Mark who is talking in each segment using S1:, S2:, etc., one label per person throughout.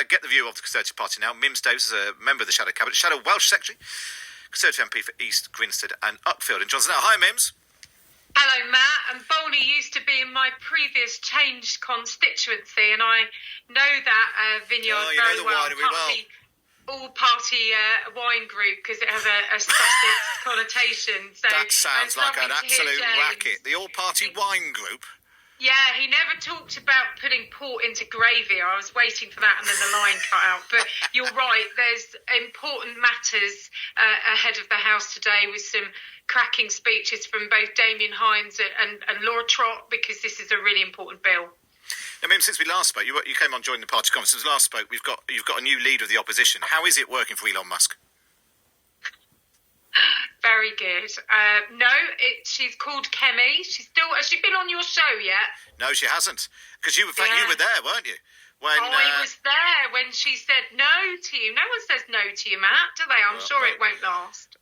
S1: get the view of the Conservative Party now. Mims Davies is a member of the Shadow Cabinet, Shadow Welsh Secretary, Conservative MP for East Grinstead and Uckfield. And John's now. Hi, Mims.
S2: Hello, Matt. And Bolney used to be in my previous changed constituency, and I know that vineyard very well. All-party wine group, because it has a Sussex connotation. So
S1: that sounds like an absolute racket. The all-party wine group.
S2: Yeah, he never talked about putting port into gravy. I was waiting for that and then the line cut out. But you're right, there's important matters ahead of the House today with some cracking speeches from both Damien Hinds and Laura Trott, because this is a really important bill.
S1: I mean, since we last spoke, you came on joining the party conference. Since we last spoke, you've got a new leader of the opposition. How is it working for Elon Musk?
S2: Very good. She's called Kemi. Has she been on your show yet?
S1: No, she hasn't. Because you were there, weren't you?
S2: I was there when she said no to you. No one says no to you, Matt, do they? I'm sure it won't last.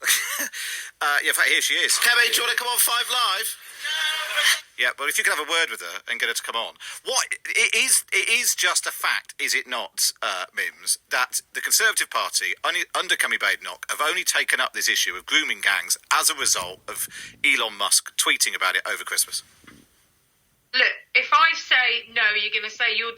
S1: In fact, here she is. Kemi, do you want to come on 5 Live? Yeah, but if you could have a word with her and get her to come on. It is just a fact, is it not, Mims, that the Conservative Party, under Kemi Badenoch, have only taken up this issue of grooming gangs as a result of Elon Musk tweeting about it over Christmas?
S2: Look, if I say no, you're going to say you're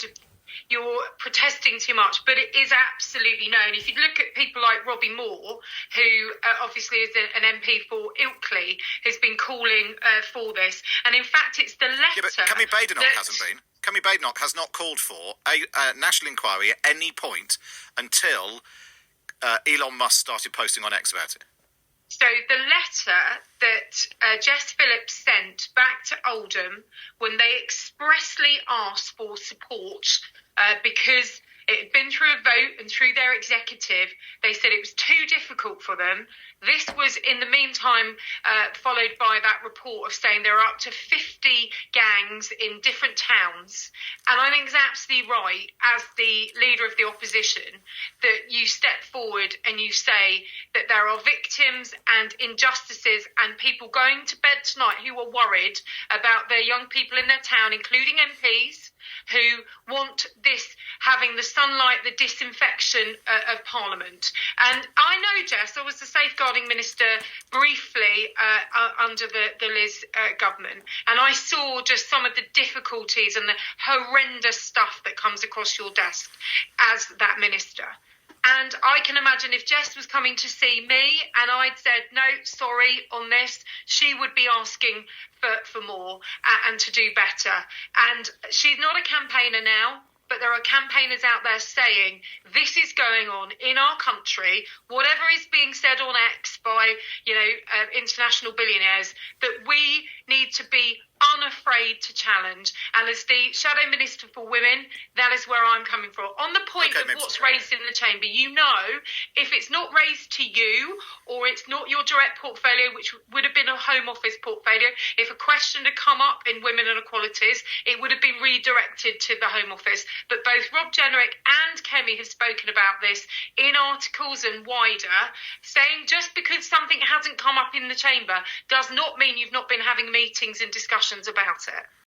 S2: protesting too much, but it is absolutely known. If you look at people like Robbie Moore, who obviously is an MP for Ilkley, has been calling for this. And in fact, it's the letter...
S1: Yeah, but Kemi Badenoch hasn't been. Kemi Badenoch has not called for a national inquiry at any point until Elon Musk started posting on X about it.
S2: So the letter that Jess Phillips sent back to Oldham when they expressly asked for support because it had been through a vote and through their executive, they said it was too difficult for them. This was, in the meantime, followed by that report of saying there are up to 50 gangs in different towns. And I think it's absolutely right, as the leader of the opposition, that you step forward and you say that there are victims and injustices and people going to bed tonight who are worried about their young people in their town, including MPs, who want this having the sunlight, the disinfection of Parliament. And I know, Jess, I was the safeguarding minister briefly under the Liz government, and I saw just some of the difficulties and the horrendous stuff that comes across your desk as that minister. And I can imagine if Jess was coming to see me and I'd said, no, sorry on this, she would be asking for more and to do better. And she's not a campaigner now, but there are campaigners out there saying this is going on in our country, whatever is being said on X by, international billionaires, that we need to be unafraid to challenge. And as the Shadow Minister for Women, that is where I'm coming from. On the point of what's raised in the chamber, if it's not raised to you or it's not your direct portfolio, which would have been a Home Office portfolio, if a question had come up in women and equalities, it would have been redirected to the Home Office. But both Rob Jenrick and Kemi have spoken about this in articles and wider, saying just because something hasn't come up in the chamber does not mean you've not been having meetings and discussions about it.